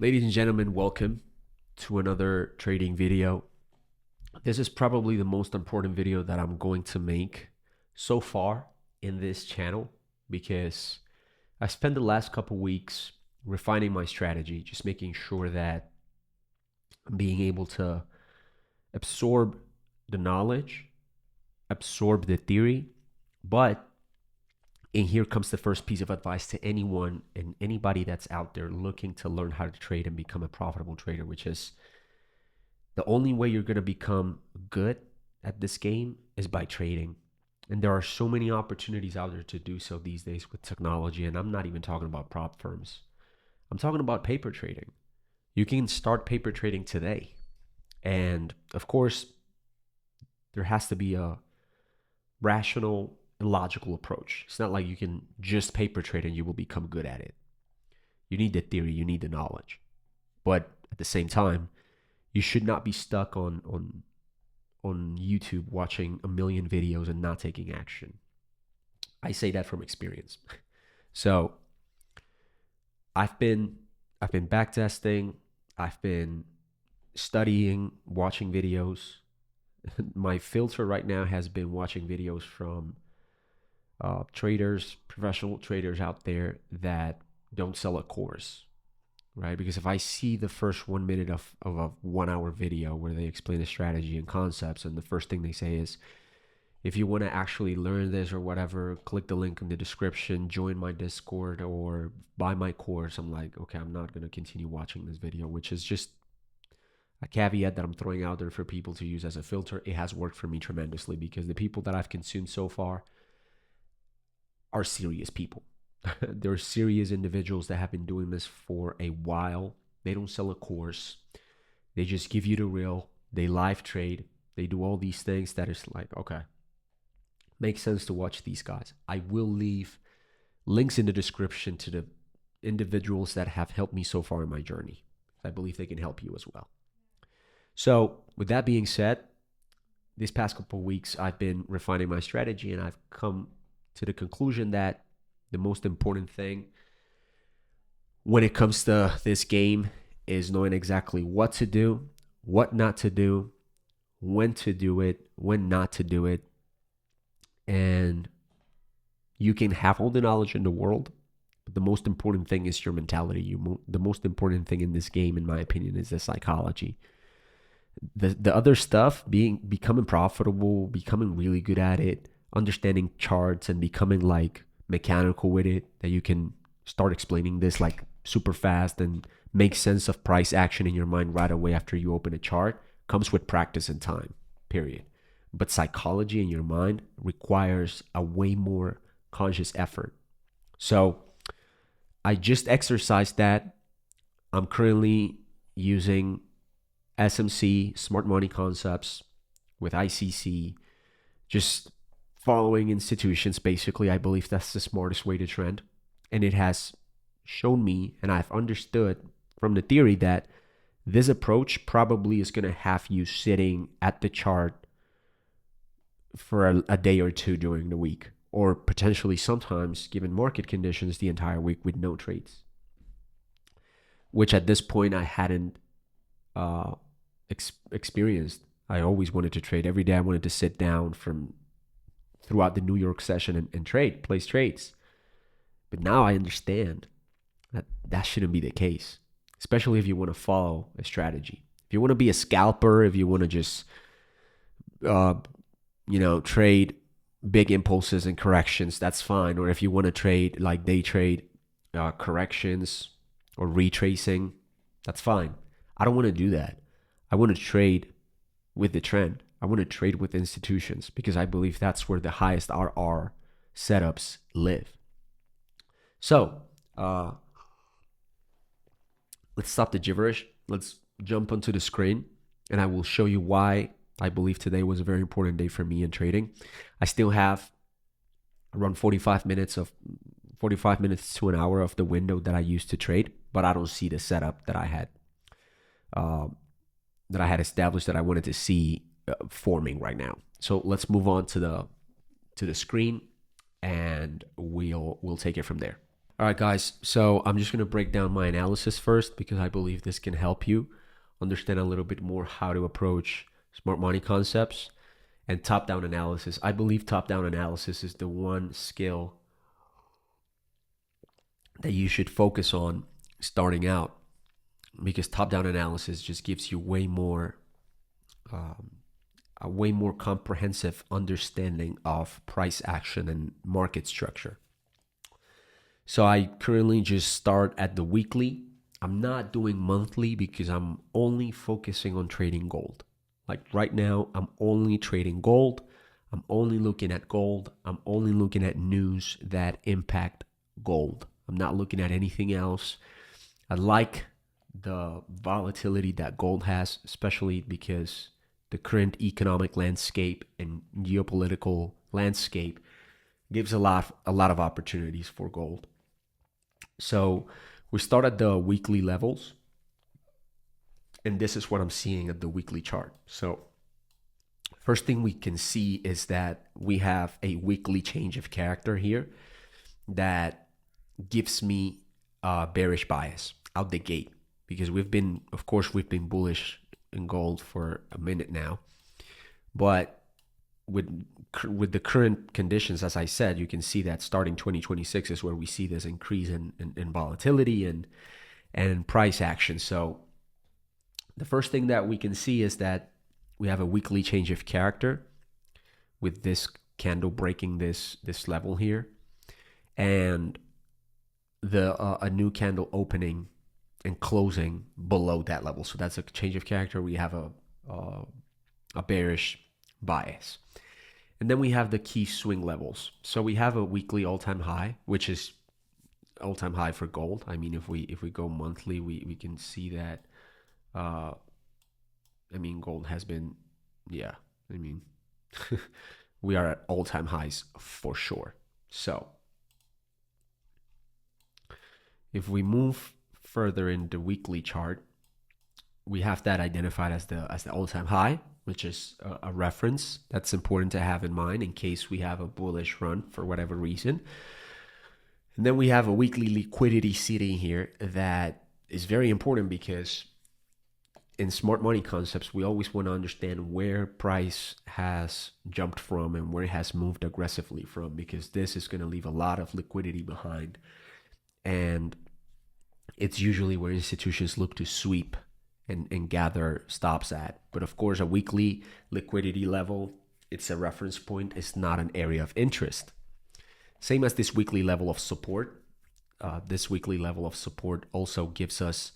Ladies and gentlemen, welcome to another trading video. This is probably the most important video that I'm going to make so far in this channel because I spent the last couple weeks refining my strategy, just making sure that I'm being able to absorb the knowledge, absorb the theory, but and here comes the first piece of advice to anyone and anybody that's out there looking to learn how to trade and become a profitable trader, which is the only way you're going to become good at this game is by trading. And there are so many opportunities out there to do so these days with technology. And I'm not even talking about prop firms, I'm talking about paper trading. You can start paper trading today. And of course, there has to be a rational and logical approach. It's not like you can just paper trade and you will become good at it. You need the theory, you need the knowledge. But at the same time, you should not be stuck on YouTube watching a million videos and not taking action. I say that from experience. So I've been back testing, I've been studying, watching videos. My filter right now has been watching videos from traders, professional traders out there that don't sell a course, right? Because if I see the first 1 minute of a 1 hour video where they explain the strategy and concepts, and the first thing they say is, if you want to actually learn this or whatever, click the link in the description, join my Discord, or buy my course. I'm like, okay, I'm not going to continue watching this video, which is just a caveat that I'm throwing out there for people to use as a filter. It has worked for me tremendously because the people that I've consumed so far are serious people. They're serious individuals that have been doing this for a while. They don't sell a course. They just give you the real. They live trade. They do all these things that is like, okay, makes sense to watch these guys. I will leave links in the description to the individuals that have helped me so far in my journey. I believe they can help you as well. So with that being said, this past couple of weeks, I've been refining my strategy and I've come to the conclusion that the most important thing when it comes to this game is knowing exactly what to do, what not to do, when to do it, when not to do it. And you can have all the knowledge in the world, but the most important thing is your mentality. The most important thing in this game, in my opinion, is the psychology. The other stuff, becoming profitable, becoming really good at it, understanding charts and becoming like mechanical with it, that you can start explaining this like super fast and make sense of price action in your mind right away after you open a chart, comes with practice and time, period. But psychology in your mind requires a way more conscious effort. So I just exercised that. I'm currently using SMC, smart money concepts, with ICC, just following institutions. Basically, I believe that's the smartest way to trend. And it has shown me, and I've understood from the theory, that this approach probably is going to have you sitting at the chart for a day or two during the week, or potentially sometimes, given market conditions, the entire week with no trades, which at this point I hadn't experienced. I always wanted to trade every day. I wanted to sit down throughout the New York session and trade, place trades. But now I understand that shouldn't be the case, especially if you want to follow a strategy. If you want to be a scalper, if you want to just trade big impulses and corrections, that's fine. Or if you want to trade like day trade corrections or retracing, that's fine. I don't want to do that. I want to trade with the trend. I want to trade with institutions because I believe that's where the highest RR setups live. So let's stop the gibberish. Let's jump onto the screen and I will show you why I believe today was a very important day for me in trading. I still have around 45 minutes to an hour of the window that I used to trade, but I don't see the setup that I had established that I wanted to see forming right now. So let's move on to the screen and we'll take it from there. All right, guys. So I'm just going to break down my analysis first because I believe this can help you understand a little bit more how to approach smart money concepts and top-down analysis. I believe top-down analysis is the one skill that you should focus on starting out, because top-down analysis just gives you a way more comprehensive understanding of price action and market structure. So I currently just start at the weekly. I'm not doing monthly because I'm only focusing on trading gold. Like right now, I'm only trading gold. I'm only looking at gold. I'm only looking at news that impact gold. I'm not looking at anything else. I like the volatility that gold has, especially because the current economic landscape and geopolitical landscape gives a lot of opportunities for gold. So we start at the weekly levels, and this is what I'm seeing at the weekly chart. So first thing we can see is that we have a weekly change of character here that gives me a bearish bias out the gate, because we've been bullish in gold for a minute now, but with the current conditions, as I said, you can see that starting 2026 is where we see this increase in volatility and price action. So the first thing that we can see is that we have a weekly change of character with this candle breaking this level here, and a new candle opening and closing below that level. So that's a change of character. We have a bearish bias. And then we have the key swing levels. So we have a weekly all-time high, which is all-time high for gold. I mean, if we go monthly, we can see that. Gold has been, we are at all-time highs for sure. So if we move further in the weekly chart, we have that identified as the all-time high, which is a reference that's important to have in mind in case we have a bullish run for whatever reason. And then we have a weekly liquidity sitting here that is very important, because in smart money concepts, we always want to understand where price has jumped from and where it has moved aggressively from, because this is going to leave a lot of liquidity behind. And it's usually where institutions look to sweep and gather stops at. But of course, a weekly liquidity level, it's a reference point. It's not an area of interest. Same as this weekly level of support. This weekly level of support also gives us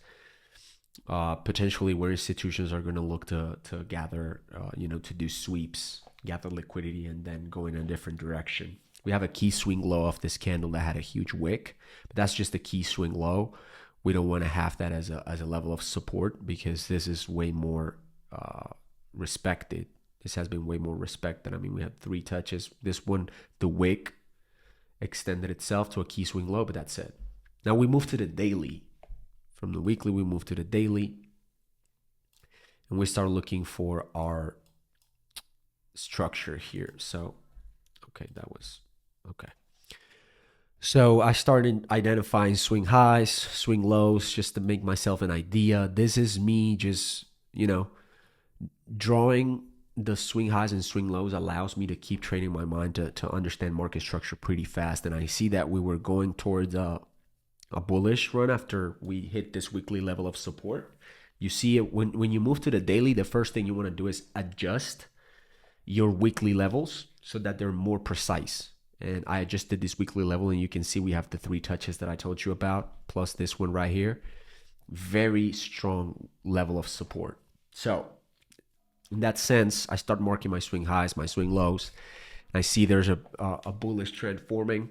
potentially where institutions are going to look to gather, to do sweeps, gather liquidity, and then go in a different direction. We have a key swing low of this candle that had a huge wick, but that's just a key swing low. We don't want to have that as a level of support, because this is way more respected. This has been way more respected. I mean, we had 3 touches. This one, the wick extended itself to a key swing low, but that's it. Now we move to the daily. From the weekly, we move to the daily, and we start looking for our structure here. So, okay, So I started identifying swing highs, swing lows, just to make myself an idea. This is me just, drawing the swing highs and swing lows allows me to keep training my mind to understand market structure pretty fast. And I see that we were going towards a bullish run after we hit this weekly level of support. You see it when you move to the daily, the first thing you want to do is adjust your weekly levels so that they're more precise. And I adjusted this weekly level, and you can see we have the 3 touches that I told you about, plus this one right here. Very strong level of support. So in that sense, I start marking my swing highs, my swing lows. I see there's a bullish trend forming,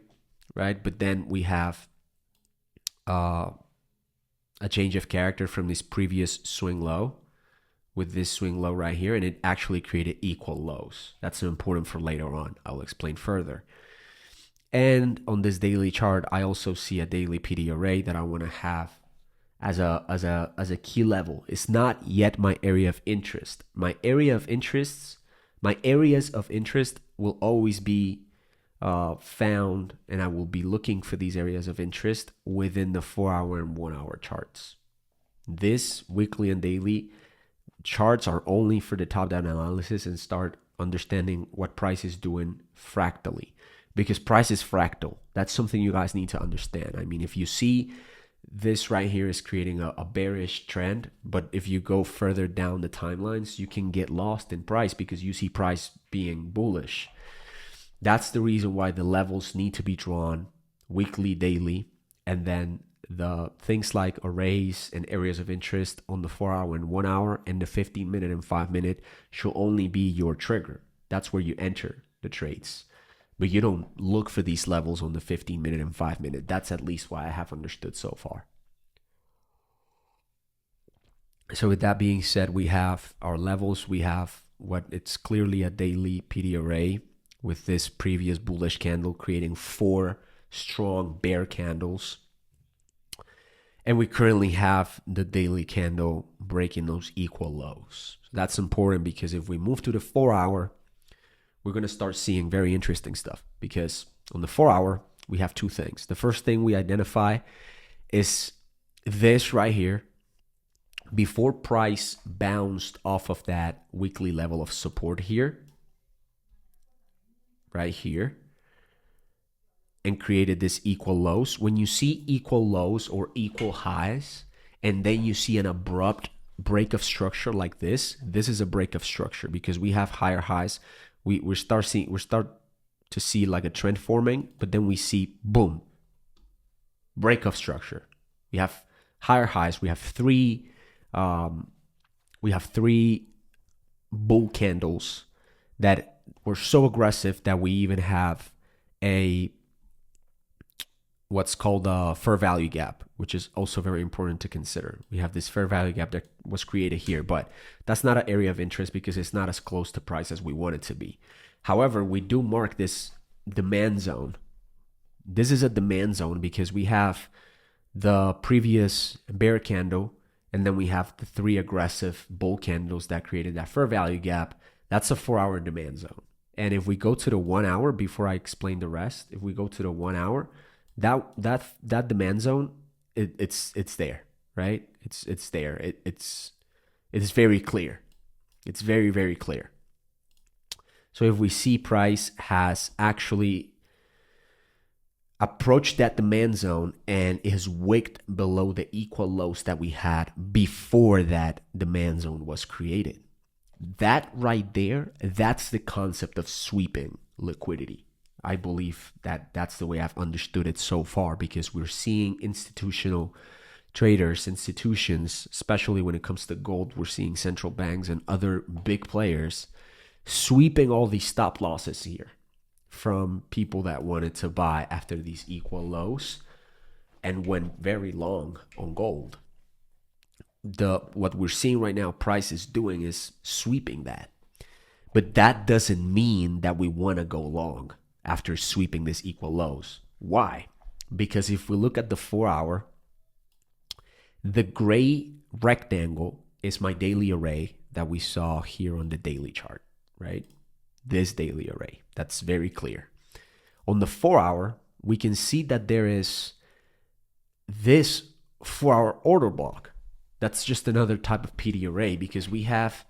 right? But then we have a change of character from this previous swing low with this swing low right here, and it actually created equal lows. That's important for later on. I'll explain further. And on this daily chart, I also see a daily PD array that I want to have as a key level. It's not yet my area of interest. My areas of interest will always be found, and I will be looking for these areas of interest within the 4-hour and 1-hour charts. This weekly and daily charts are only for the top-down analysis and start understanding what price is doing fractally, because price is fractal. That's something you guys need to understand. I mean, if you see this right here is creating a bearish trend, but if you go further down the timelines, you can get lost in price because you see price being bullish. That's the reason why the levels need to be drawn weekly, daily, and then the things like arrays and areas of interest on the 4-hour and 1-hour and the 15-minute and 5-minute should only be your trigger. That's where you enter the trades. But you don't look for these levels on the 15-minute and 5-minute. That's at least what I have understood so far. So with that being said, we have our levels. We have what it's clearly a daily PD array with this previous bullish candle creating 4 strong bear candles. And we currently have the daily candle breaking those equal lows. So that's important because if we move to the 4-hour, we're going to start seeing very interesting stuff, because on the 4-hour, we have 2 things. The first thing we identify is this right here. Before price bounced off of that weekly level of support here, right here, and created this equal lows. When you see equal lows or equal highs, and then you see an abrupt break of structure like this is a break of structure, because we have higher highs. We start to see like a trend forming, but then we see boom, break of structure. We have higher highs. We have three bull candles that were so aggressive that we even have a what's called a fair value gap, which is also very important to consider. We have this fair value gap that was created here, but that's not an area of interest because it's not as close to price as we want it to be. However, we do mark this demand zone. This is a demand zone because we have the previous bear candle, and then we have the 3 aggressive bull candles that created that fair value gap. That's a 4-hour demand zone. And if we go to the 1-hour, before I explain the rest, if we go to the 1-hour, that demand zone, it's there, right? It's there. It's very clear. It's very, very clear. So if we see price has actually approached that demand zone and is wicked below the equal lows that we had before that demand zone was created, that right there, that's the concept of sweeping liquidity. I believe that that's the way I've understood it so far, because we're seeing institutional traders, institutions, especially when it comes to gold, we're seeing central banks and other big players sweeping all these stop losses here from people that wanted to buy after these equal lows and went very long on gold. What we're seeing right now, price is doing is sweeping that. But that doesn't mean that we want to go long after sweeping these equal lows. Why? Because if we look at the 4-hour, the gray rectangle is my daily array that we saw here on the daily chart, right? This daily array, that's very clear. On the 4-hour, we can see that there is this 4-hour order block. That's just another type of PD array, because we have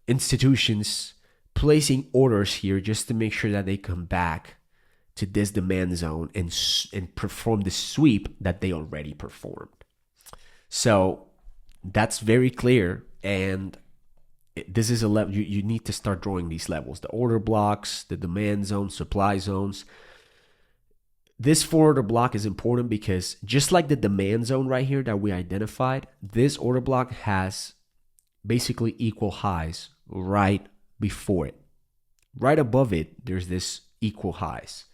institutions placing orders here just to make sure that they come back to this demand zone and perform the sweep that they already performed. So that's very clear, and this is a level you need to start drawing these levels: the order blocks, the demand zones, supply zones. This 4-order block is important because just like the demand zone right here that we identified, this order block has basically equal highs right before it. Right above it, there's this equal highs.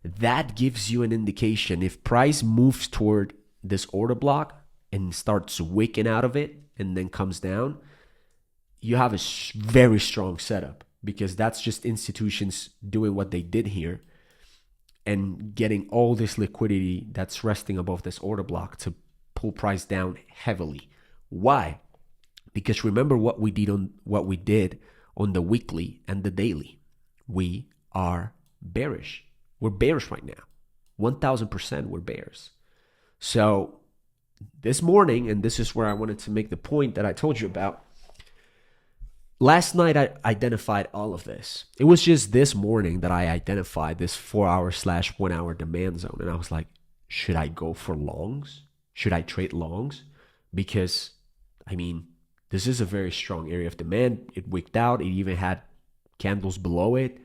That gives you an indication. If price moves toward this order block and starts wicking out of it and then comes down, you have a very strong setup, because that's just institutions doing what they did here and getting all this liquidity that's resting above this order block to pull price down heavily. Why? Because remember what we did on the weekly and the daily. We are bearish. We're bears right now. 1000% we're bears. So this morning, and this is where I wanted to make the point that I told you about. Last night, I identified all of this. It was just this morning that I identified this 4-hour/1 hour demand zone. And I was like, should I go for longs? Should I trade longs? Because, I mean, this is a very strong area of demand. It wicked out. It even had candles below it.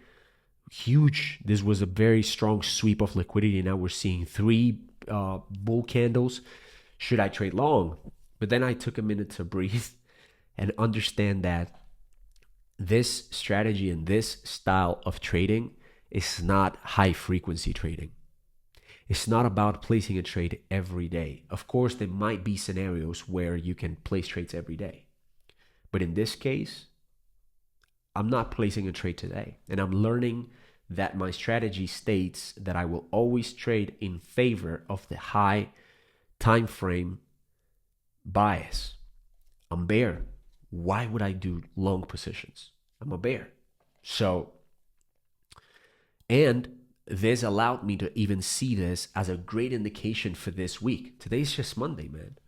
Huge. This was a very strong sweep of liquidity. Now we're seeing 3 bull candles. Should I trade long? But then I took a minute to breathe and understand that this strategy and this style of trading is not high frequency trading. It's not about placing a trade every day. Of course, there might be scenarios where you can place trades every day. But in this case, I'm not placing a trade today. And I'm learning that my strategy states that I will always trade in favor of the high time frame bias. I'm bear. Why would I do long positions? I'm a bear. So, and this allowed me to even see this as a great indication for this week. Today's just Monday, man.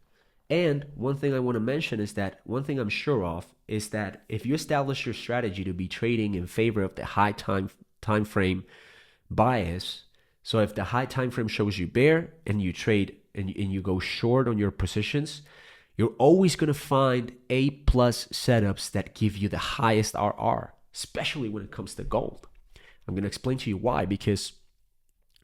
And one thing I want to mention is that one thing I'm sure of is that if you establish your strategy to be trading in favor of the high time frame bias, so if the high time frame shows you bear and you trade and you go short on your positions, you're always going to find A+ setups that give you the highest RR, especially when it comes to gold. I'm going to explain to you why, because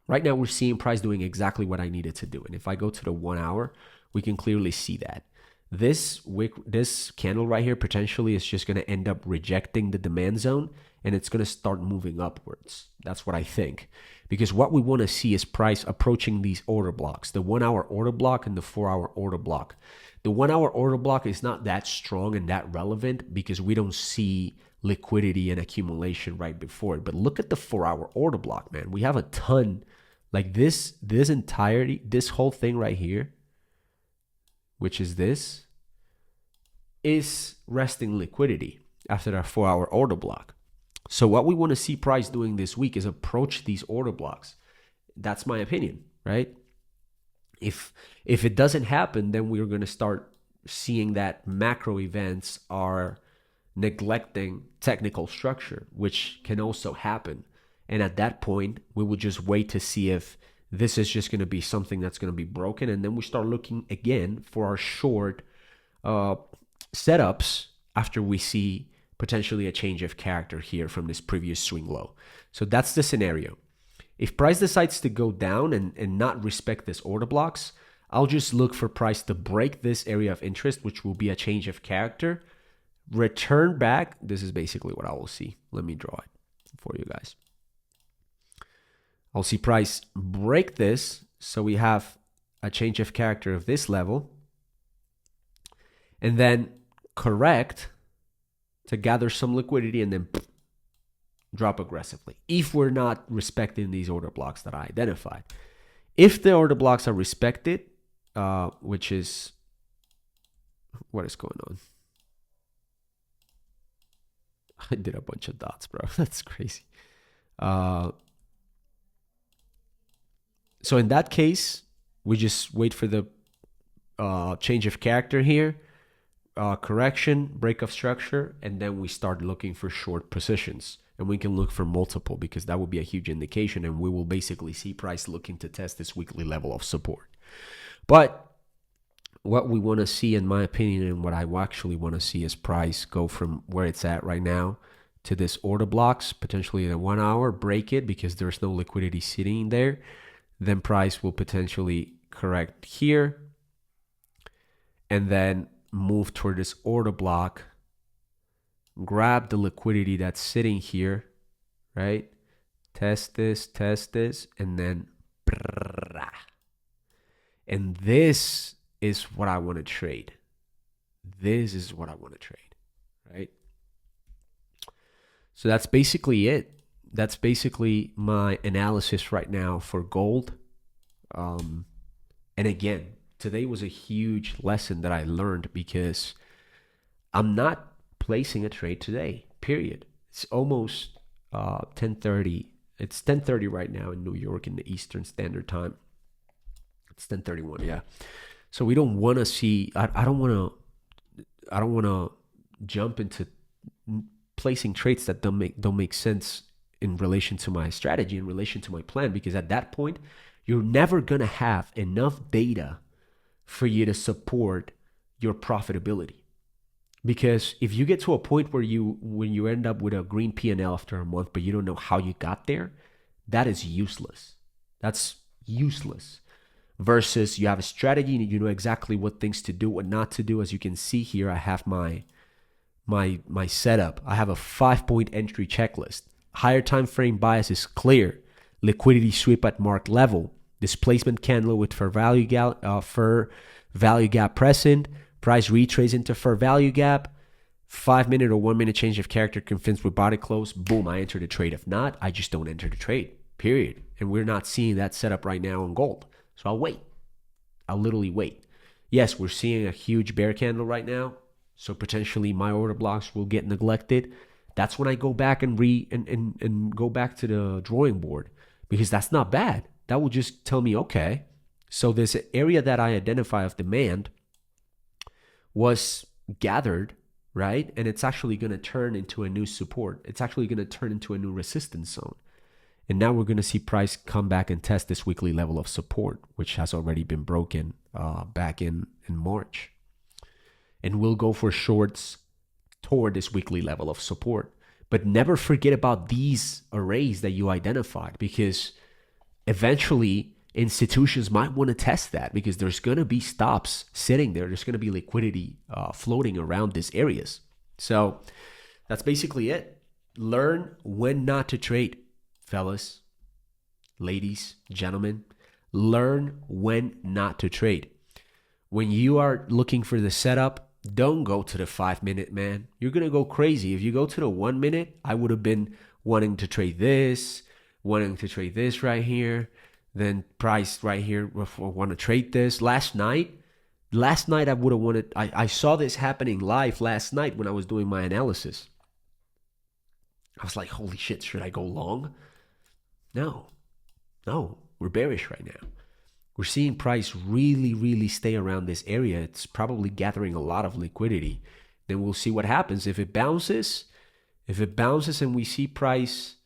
right now we're seeing price doing exactly what I needed to do. And if I go to the 1 hour, we can clearly see that. This candle right here potentially is just going to end up rejecting the demand zone and it's going to start moving upwards. That's what I think. Because what we want to see is price approaching these order blocks, the 1 hour order block and the 4 hour order block. The 1 hour order block is not that strong and that relevant because we don't see liquidity and accumulation right before it. But look at the 4 hour order block, man. We have a ton, like this entirety, this whole thing right here, which is this, is resting liquidity after that 4 hour order block. So what we want to see price doing this week is approach these order blocks. That's my opinion, right? If it doesn't happen, then we're going to start seeing that macro events are neglecting technical structure, which can also happen. And at that point, we will just wait to see if this is just going to be something that's going to be broken. And then we start looking again for our short setups after we see potentially a change of character here from this previous swing low. So that's the scenario. If price decides to go down and not respect this order blocks, I'll just look for price to break this area of interest, which will be a change of character, return back. This is basically what I will see. Let me draw it for you guys. I'll see price break this. So we have a change of character of this level and then correct to gather some liquidity and then drop aggressively if we're not respecting these order blocks that I identified. If the order blocks are respected, which is what is going on? I did a bunch of dots, bro. That's crazy. So in that case, we just wait for the change of character here, correction, break of structure, and then we start looking for short positions. And we can look for multiple because that would be a huge indication, and we will basically see price looking to test this weekly level of support. But what we want to see, in my opinion, and what I actually want to see is price go from where it's at right now to this order blocks, potentially the 1 hour, break it because there's no liquidity sitting there. Then price will potentially correct here and then move toward this order block, grab the liquidity that's sitting here, right? Test this, and then and this is what I want to trade. This is what I want to trade, right? So that's basically it. That's basically my analysis right now for gold. And again, today was a huge lesson that I learned because I'm not placing a trade today, period. It's almost 10:30 It's 10:30 right now in New York in the Eastern Standard Time. It's 10:31, yeah. So we don't want to see. I don't want to. I don't want to jump into placing trades that don't make sense in relation to my strategy, in relation to my plan, because at that point, you're never gonna have enough data for you to support your profitability. Because if you get to a point where when you end up with a green P&L after a month, but you don't know how you got there, that is useless. That's useless. Versus you have a strategy and you know exactly what things to do, what not to do. As you can see here, I have my setup. I have a 5-point entry checklist. Higher time frame bias is clear. Liquidity sweep at mark level. Displacement candle with fair value gap present. Price retrace into fair value gap. 5-minute or 1-minute change of character confirms with body close. Boom, I enter the trade. If not, I just don't enter the trade. Period. And we're not seeing that setup right now on gold. So I'll wait. I'll literally wait. Yes, we're seeing a huge bear candle right now. So potentially my order blocks will get neglected. That's when I go back and go back to the drawing board, because that's not bad. That will just tell me, okay, so this area that I identify of demand was gathered, right? And it's actually going to turn into a new support. It's actually going to turn into a new resistance zone. And now we're going to see price come back and test this weekly level of support, which has already been broken back in March. And we'll go for shorts toward this weekly level of support. But never forget about these arrays that you identified, because eventually institutions might want to test that, because there's going to be stops sitting there. There's going to be liquidity floating around these areas. So that's basically it. Learn when not to trade, fellas, ladies, gentlemen. Learn when not to trade. When you are looking for the setup, don't go to the 5-minute, man. You're going to go crazy. If you go to the 1 minute, I would have been wanting to trade this right here. Then price right here, I want to trade this. Last night I would have wanted, I saw this happening live last night when I was doing my analysis. I was like, holy shit, should I go long? No, we're bearish right now. We're seeing price really, really stay around this area. It's probably gathering a lot of liquidity. Then we'll see what happens. If it bounces and we see price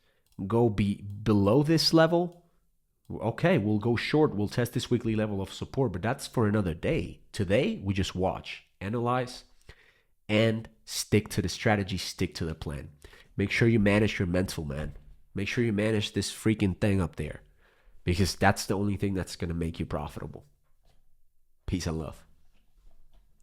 go below this level, okay, we'll go short. We'll test this weekly level of support, but that's for another day. Today, we just watch, analyze, and stick to the strategy, stick to the plan. Make sure you manage your mental, man. Make sure you manage this freaking thing up there, because that's the only thing that's going to make you profitable. Peace and love.